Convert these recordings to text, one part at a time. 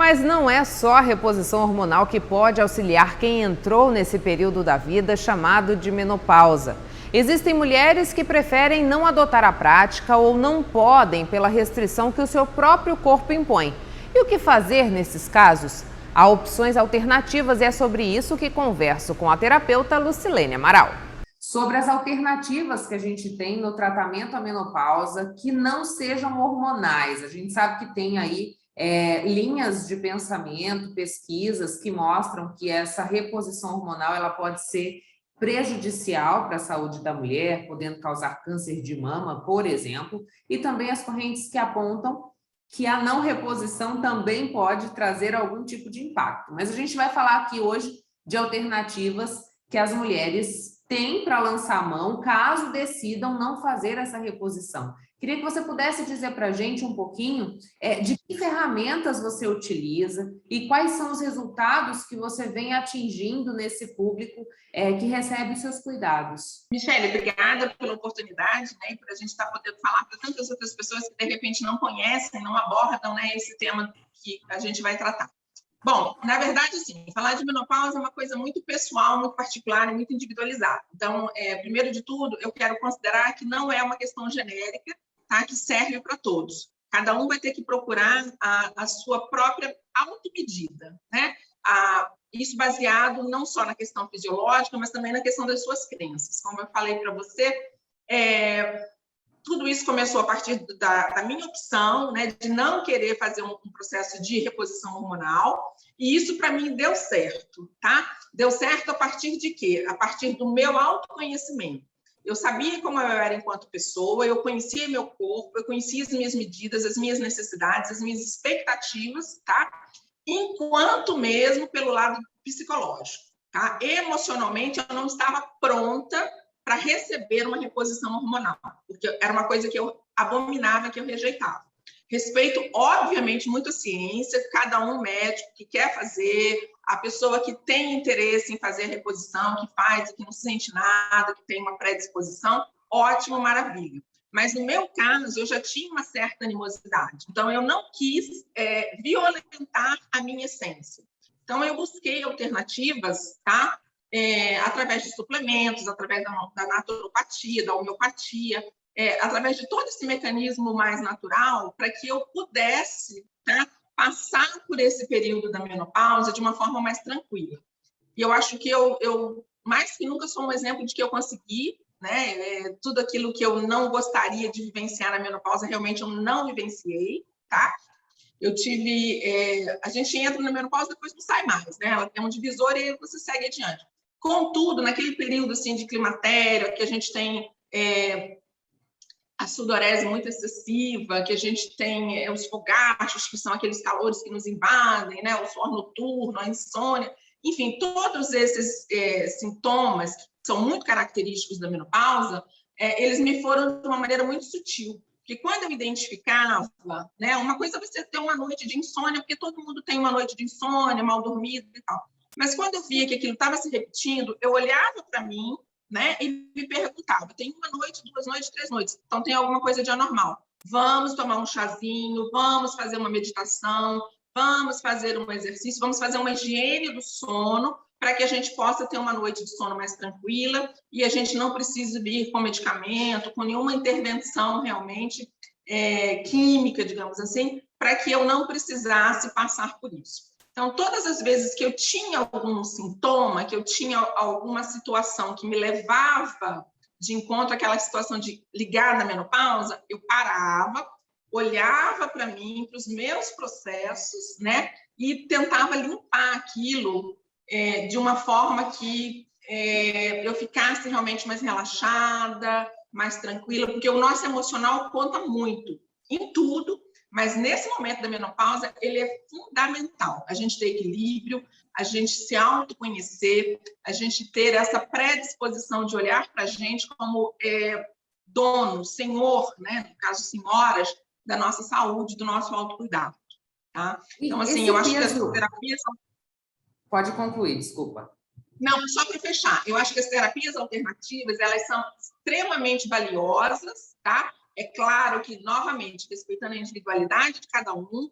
Mas não é só a reposição hormonal que pode auxiliar quem entrou nesse período da vida chamado de menopausa. Existem mulheres que preferem não adotar a prática ou não podem pela restrição que o seu próprio corpo impõe. E o que fazer nesses casos? Há opções alternativas e é sobre isso que converso com a terapeuta Lucilene Amaral. Sobre as alternativas que a gente tem no tratamento à menopausa que não sejam hormonais. A gente sabe que tem aí linhas de pensamento, pesquisas que mostram que essa reposição hormonal ela pode ser prejudicial para a saúde da mulher, podendo causar câncer de mama, por exemplo, e também as correntes que apontam que a não reposição também pode trazer algum tipo de impacto. Mas a gente vai falar aqui hoje de alternativas que as mulheres têm para lançar a mão caso decidam não fazer essa reposição. Queria que você pudesse dizer para a gente um pouquinho de que ferramentas você utiliza e quais são os resultados que você vem atingindo nesse público que recebe os seus cuidados. Michele, obrigada pela oportunidade, né, para a gente estar podendo falar para tantas outras pessoas que, de repente, não conhecem, não abordam, né, esse tema que a gente vai tratar. Bom, na verdade, sim, falar de menopausa é uma coisa muito pessoal, muito particular e muito individualizada. Então, primeiro de tudo, eu quero considerar que não é uma questão genérica, tá, que serve para todos. Cada um vai ter que procurar a sua própria automedida, né? Isso baseado não só na questão fisiológica, mas também na questão das suas crenças. Como eu falei para você, tudo isso começou a partir da minha opção, né, de não querer fazer um processo de reposição hormonal, e isso, para mim, deu certo, tá? Deu certo a partir de quê? A partir do meu autoconhecimento. Eu sabia como eu era enquanto pessoa, eu conhecia meu corpo, eu conhecia as minhas medidas, as minhas necessidades, as minhas expectativas, tá? Enquanto mesmo pelo lado psicológico, tá? Emocionalmente, eu não estava pronta para receber uma reposição hormonal, porque era uma coisa que eu abominava, que eu rejeitava. Respeito, obviamente, muito a ciência, cada um médico que quer fazer, a pessoa que tem interesse em fazer a reposição, que faz, que não sente nada, que tem uma predisposição, ótimo, maravilha. Mas, no meu caso, eu já tinha uma certa animosidade. Então, eu não quis violentar a minha essência. Então, eu busquei alternativas, tá? Através de suplementos, através da naturopatia, da homeopatia, através de todo esse mecanismo mais natural, para que eu pudesse, tá, passar por esse período da menopausa de uma forma mais tranquila. E eu acho que eu mais que nunca, sou um exemplo de que eu consegui, né? Tudo aquilo que eu não gostaria de vivenciar na menopausa, realmente eu não vivenciei, tá? Eu tive... a gente entra na menopausa, depois não sai mais, né? Ela tem um divisor e você segue adiante. Contudo, naquele período assim, de climatério, que a gente tem a sudorese muito excessiva, que a gente tem os fogachos, que são aqueles calores que nos invadem, né? O suor noturno, a insônia, enfim, todos esses sintomas que são muito característicos da menopausa, eles me foram de uma maneira muito sutil. Porque quando eu identificava, né, uma coisa é você ter uma noite de insônia, porque todo mundo tem uma noite de insônia, mal dormido e tal. Mas quando eu via que aquilo estava se repetindo, eu olhava para mim, né, e me perguntava, tem uma noite, 2 noites, 3 noites, então tem alguma coisa de anormal. Vamos tomar um chazinho, vamos fazer uma meditação, vamos fazer um exercício, vamos fazer uma higiene do sono, para que a gente possa ter uma noite de sono mais tranquila e a gente não precise vir com medicamento, com nenhuma intervenção realmente química, digamos assim, para que eu não precisasse passar por isso. Então, todas as vezes que eu tinha algum sintoma, que eu tinha alguma situação que me levava de encontro àquela situação de ligar na menopausa, eu parava, olhava para mim, para os meus processos, né, e tentava limpar aquilo de uma forma que eu ficasse realmente mais relaxada, mais tranquila, porque o nosso emocional conta muito em tudo, mas nesse momento da menopausa, ele é fundamental. A gente ter equilíbrio, a gente se autoconhecer, a gente ter essa predisposição de olhar para a gente como dono, senhor, né? No caso, senhoras, da nossa saúde, do nosso autocuidado. Tá? Então, assim, eu acho que as terapias... Pode concluir, desculpa. Não, só para fechar, eu acho que as terapias alternativas, elas são extremamente valiosas, tá? É claro que, novamente, respeitando a individualidade de cada um,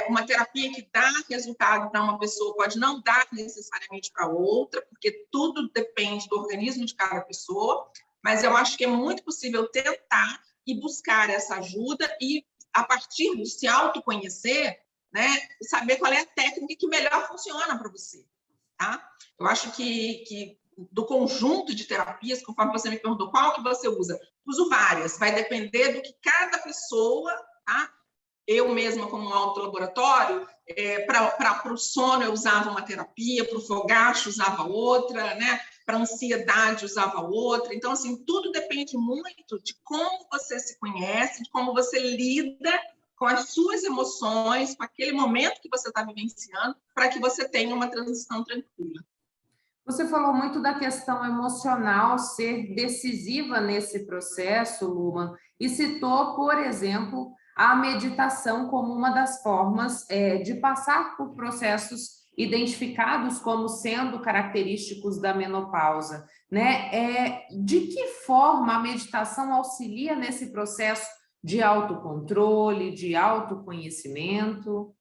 Uma terapia que dá resultado para uma pessoa pode não dar necessariamente para outra, porque tudo depende do organismo de cada pessoa, mas eu acho que é muito possível tentar e buscar essa ajuda e, a partir de se autoconhecer, né, saber qual é a técnica que melhor funciona para você. Tá? Eu acho que do conjunto de terapias, conforme você me perguntou, qual que você usa? Uso várias, vai depender do que cada pessoa, tá? Eu mesma, como um autolaboratório, para o sono eu usava uma terapia, para o fogacho usava outra, né? Para a ansiedade usava outra. Então, assim, tudo depende muito de como você se conhece, de como você lida com as suas emoções, com aquele momento que você está vivenciando, para que você tenha uma transição tranquila. Você falou muito da questão emocional ser decisiva nesse processo, Luma, e citou, por exemplo, a meditação como uma das formas de passar por processos identificados como sendo característicos da menopausa, né? De que forma a meditação auxilia nesse processo de autocontrole, de autoconhecimento?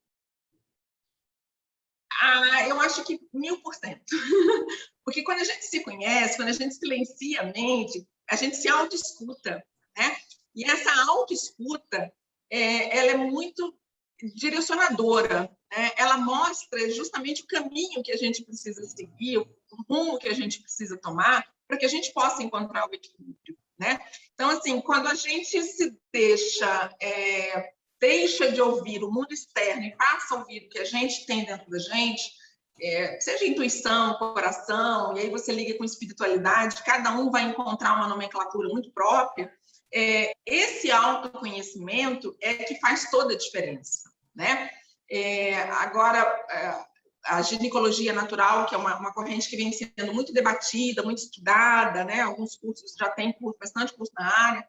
Eu acho que 1000%. Porque quando a gente se conhece, quando a gente silencia a mente, a gente se autoescuta, né? E essa autoescuta, ela é muito direcionadora, né? Ela mostra justamente o caminho que a gente precisa seguir, o rumo que a gente precisa tomar, para que a gente possa encontrar o equilíbrio, né? Então, assim, quando a gente se deixa de ouvir o mundo externo e passa a ouvir o que a gente tem dentro da gente, seja intuição, coração, e aí você liga com espiritualidade, cada um vai encontrar uma nomenclatura muito própria, esse autoconhecimento é que faz toda a diferença, né? Agora, a ginecologia natural, que é uma corrente que vem sendo muito debatida, muito estudada, né? Alguns cursos já têm bastante curso na área,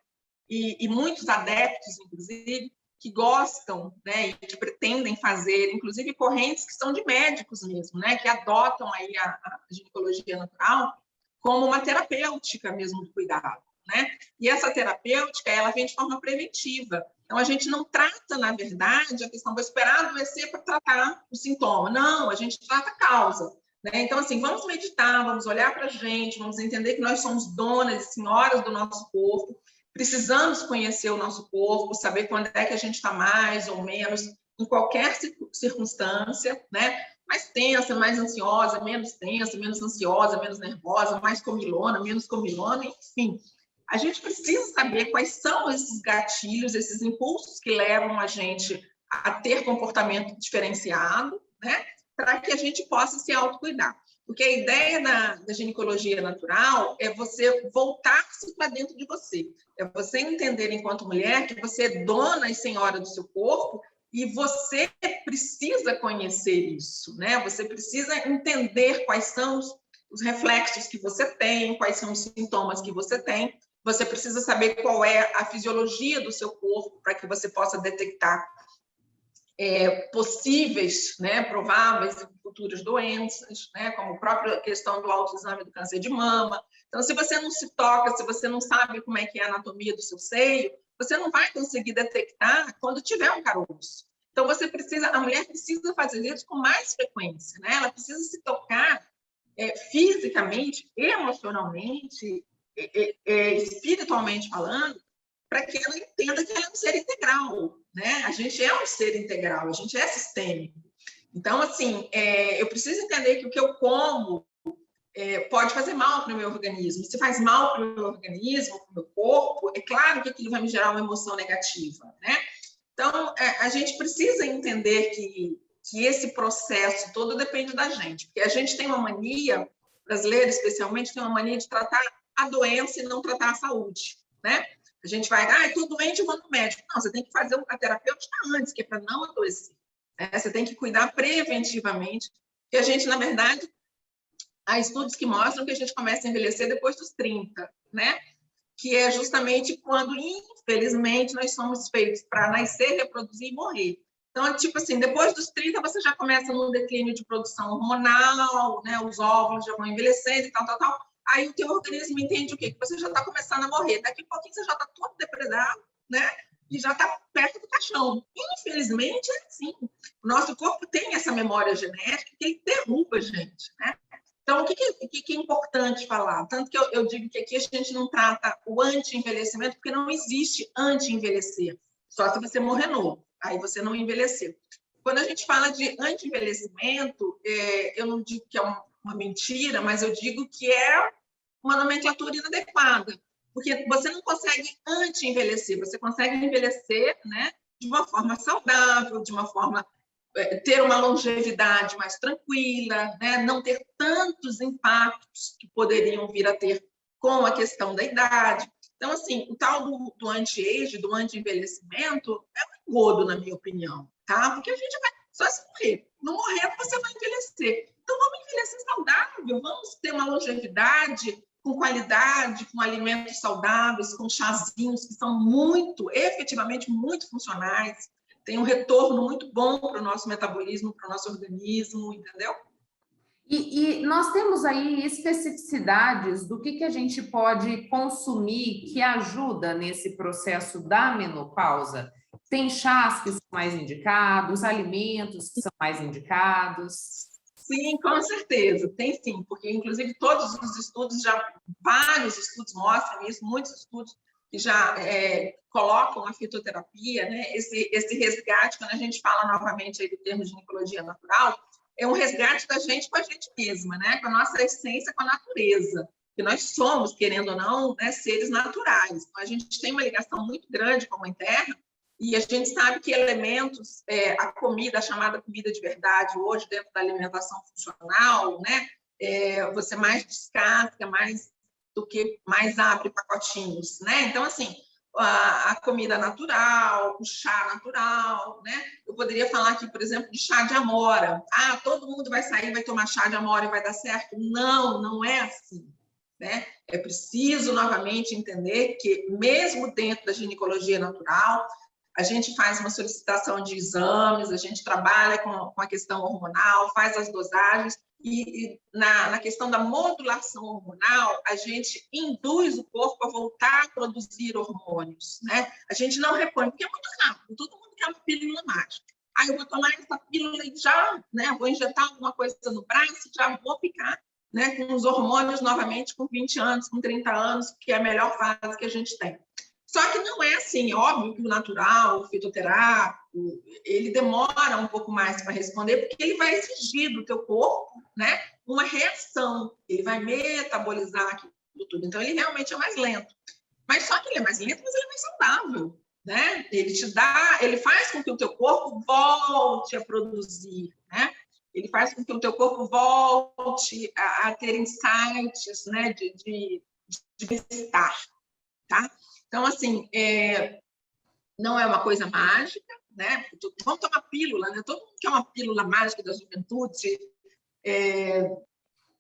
e muitos adeptos, inclusive, que gostam, né, e que pretendem fazer, inclusive correntes que são de médicos mesmo, né, que adotam aí a ginecologia natural como uma terapêutica mesmo do cuidado, né? E essa terapêutica, ela vem de forma preventiva. Então, a gente não trata, na verdade, a questão, vou esperar adoecer para tratar o sintoma. Não, a gente trata a causa, né? Então, assim, vamos meditar, vamos olhar para a gente, vamos entender que nós somos donas e senhoras do nosso corpo, precisamos conhecer o nosso corpo, saber quando é que a gente está mais ou menos, em qualquer circunstância, né? Mais tensa, mais ansiosa, menos ansiosa, menos nervosa, mais comilona, menos comilona, enfim. A gente precisa saber quais são esses gatilhos, esses impulsos que levam a gente a ter comportamento diferenciado, né? Para que a gente possa se autocuidar. Porque a ideia da ginecologia natural é você voltar-se para dentro de você. É você entender, enquanto mulher, que você é dona e senhora do seu corpo e você precisa conhecer isso, né? Você precisa entender quais são os reflexos que você tem, quais são os sintomas que você tem. Você precisa saber qual é a fisiologia do seu corpo para que você possa detectar possíveis, né, prováveis futuras doenças, né, como a própria questão do autoexame do câncer de mama. Então, se você não se toca, se você não sabe como é que é a anatomia do seu seio, você não vai conseguir detectar quando tiver um caroço. Então, a mulher precisa fazer isso com mais frequência, né? Ela precisa se tocar fisicamente, emocionalmente, espiritualmente falando, para que ela entenda que ela é um ser integral, né? A gente é um ser integral, a gente é sistêmico. Então, assim, eu preciso entender que o que eu como pode fazer mal para o meu organismo. Se faz mal para o meu organismo, para o meu corpo, é claro que aquilo vai me gerar uma emoção negativa, né? Então, a gente precisa entender que esse processo todo depende da gente, porque a gente tem uma mania, brasileira especialmente, tem uma mania de tratar a doença e não tratar a saúde, né? A gente vai, estou doente, eu vou no médico. Não, você tem que fazer a terapêutica antes, que é para não adoecer. Né? Você tem que cuidar preventivamente, porque a gente, na verdade, há estudos que mostram que a gente começa a envelhecer depois dos 30, né? Que é justamente quando, infelizmente, nós somos feitos para nascer, reproduzir e morrer. Então, tipo assim, depois dos 30, você já começa num declínio de produção hormonal, né? Os óvulos já vão envelhecendo e tal. Aí o teu organismo entende o quê? Que você já está começando a morrer. Daqui a pouquinho você já está todo depredado, né? E já está perto do caixão. Infelizmente, é assim. O nosso corpo tem essa memória genética que ele derruba a gente, né? Então, o que é importante falar? Tanto que eu digo que aqui a gente não trata o anti-envelhecimento, porque não existe anti-envelhecer. Só se você morrer novo, aí você não envelheceu. Quando a gente fala de anti-envelhecimento, eu não digo que é uma mentira, mas eu digo que é uma nomenclatura inadequada, porque você não consegue anti-envelhecer, você consegue envelhecer, né, de uma forma saudável, de uma forma ter uma longevidade mais tranquila, né? Não ter tantos impactos que poderiam vir a ter com a questão da idade. Então, assim, o tal do anti-age, do anti-envelhecimento, é um engodo, na minha opinião, tá? Porque a gente vai só se morrer. Não morrer, você vai envelhecer. Então, vamos envelhecer saudável, vamos ter uma longevidade com qualidade, com alimentos saudáveis, com chazinhos que são efetivamente muito funcionais, tem um retorno muito bom para o nosso metabolismo, para o nosso organismo, entendeu? E nós temos aí especificidades do que a gente pode consumir que ajuda nesse processo da menopausa? Tem chás que são mais indicados, alimentos que são mais indicados? Sim, com certeza, tem sim, porque inclusive todos os estudos, vários estudos mostram isso, muitos estudos que já colocam a fitoterapia, né? Esse resgate, quando a gente fala novamente aí do termo de ginecologia natural, é um resgate da gente com a gente mesma, né? Com a nossa essência, com a natureza, que nós somos, querendo ou não, né, seres naturais. Então, a gente tem uma ligação muito grande com a Mãe Terra, e a gente sabe que elementos, a comida, a chamada comida de verdade, hoje dentro da alimentação funcional, né? Você mais descasca, mais do que mais abre pacotinhos, né? Então, assim, a comida natural, o chá natural, né? Eu poderia falar aqui, por exemplo, de chá de amora. Ah, todo mundo vai sair, vai tomar chá de amora e vai dar certo? Não, não é assim, né? É preciso, novamente, entender que, mesmo dentro da ginecologia natural, a gente faz uma solicitação de exames, a gente trabalha com a questão hormonal, faz as dosagens, e na questão da modulação hormonal, a gente induz o corpo a voltar a produzir hormônios, né? A gente não repõe, porque é muito rápido, todo mundo quer uma pílula mágica. Aí eu vou tomar essa pílula e já, né, vou injetar alguma coisa no braço, já vou ficar, né, com os hormônios novamente com 20 anos, com 30 anos, que é a melhor fase que a gente tem. Só que não é assim, é óbvio que o natural, o fitoterápico, ele demora um pouco mais para responder, porque ele vai exigir do teu corpo, né, uma reação, ele vai metabolizar aquilo tudo, então ele realmente é mais lento. Mas só que ele é mais lento, mas ele é mais saudável, né? Ele faz com que o teu corpo volte a produzir, né? Ele faz com que o teu corpo volte a ter insights, né, de bem-estar, tá? Então, assim, não é uma coisa mágica, né? Vamos tomar pílula, né? Todo mundo quer uma pílula mágica da juventude,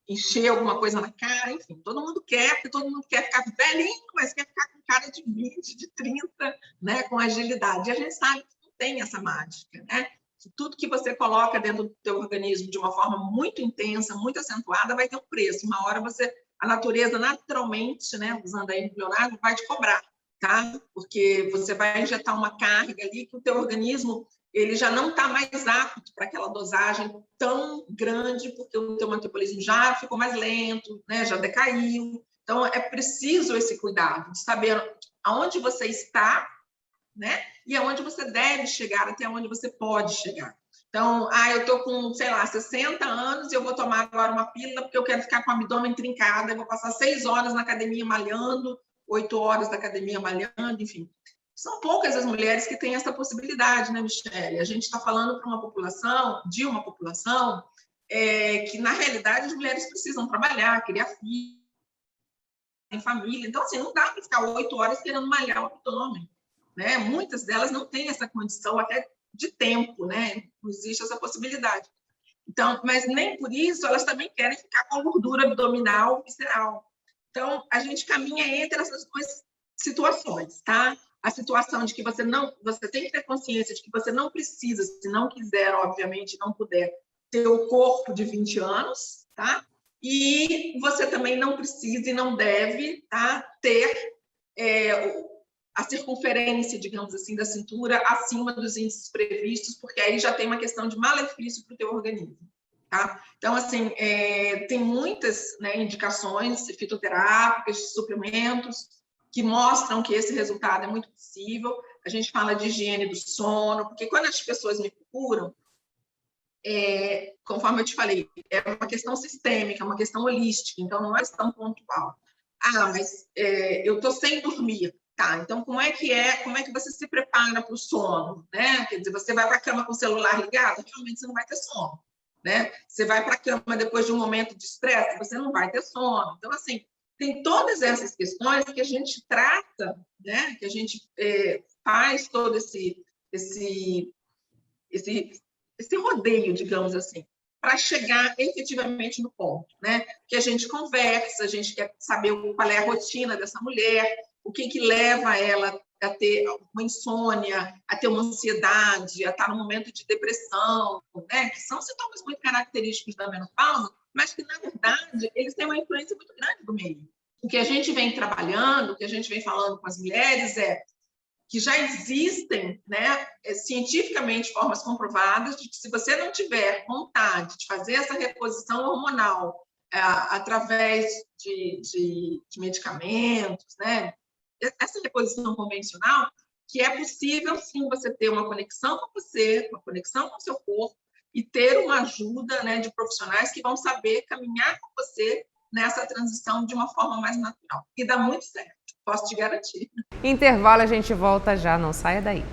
encher alguma coisa na cara, enfim, todo mundo quer, porque todo mundo quer ficar velhinho, mas quer ficar com cara de 20, de 30, né? Com agilidade. E a gente sabe que não tem essa mágica, né? Tudo que você coloca dentro do teu organismo de uma forma muito intensa, muito acentuada, vai ter um preço. Uma hora a natureza naturalmente, né, usando aí o Leonardo, vai te cobrar, tá? Porque você vai injetar uma carga ali que o teu organismo ele já não está mais apto para aquela dosagem tão grande, porque o teu metabolismo já ficou mais lento, né? Já decaiu. Então, é preciso esse cuidado de saber aonde você está, né? E aonde você deve chegar, até onde você pode chegar. Então, eu estou com, sei lá, 60 anos e eu vou tomar agora uma pílula porque eu quero ficar com o abdômen trincado, eu vou passar 6 horas na academia malhando, 8 horas da academia malhando, enfim. São poucas as mulheres que têm essa possibilidade, né, Michele? A gente está falando para uma população que, na realidade, as mulheres precisam trabalhar, criar filhos, em família. Então, assim, não dá para ficar 8 horas querendo malhar o abdômen, né? Muitas delas não têm essa condição até de tempo, né? Não existe essa possibilidade. Então, mas nem por isso elas também querem ficar com a gordura abdominal visceral. Então, a gente caminha entre essas duas situações, tá? A situação de que você tem que ter consciência de que você não precisa, se não quiser, obviamente, não puder, ter o corpo de 20 anos, tá? E você também não precisa e não deve, tá, ter a circunferência, digamos assim, da cintura acima dos índices previstos, porque aí já tem uma questão de malefício para o teu organismo. Tá? Então, assim, tem muitas, né, indicações fitoterápicas, de suplementos, que mostram que esse resultado é muito possível. A gente fala de higiene do sono, porque quando as pessoas me procuram, conforme eu te falei, é uma questão sistêmica, uma questão holística, então não é tão pontual. Mas eu estou sem dormir. Tá, então como é que você se prepara para o sono, né? Quer dizer, você vai para a cama com o celular ligado, realmente você não vai ter sono, né? Você vai para a cama depois de um momento de estresse, você não vai ter sono. Então, assim, tem todas essas questões que a gente trata, né? Que a gente faz todo esse rodeio, digamos assim, para chegar efetivamente no ponto, né? Que a gente conversa, a gente quer saber qual é a rotina dessa mulher, o que leva ela a ter uma insônia, a ter uma ansiedade, a estar num momento de depressão, né? Que são sintomas muito característicos da menopausa, mas que, na verdade, eles têm uma influência muito grande do meio. O que a gente vem trabalhando, o que a gente vem falando com as mulheres que já existem, né, cientificamente formas comprovadas de que se você não tiver vontade de fazer essa reposição hormonal através de medicamentos, né, essa reposição convencional, que é possível, sim, você ter uma conexão com você, uma conexão com o seu corpo e ter uma ajuda, né, de profissionais que vão saber caminhar com você nessa transição de uma forma mais natural. E dá muito certo, posso te garantir. Intervalo, a gente volta já, não saia daí.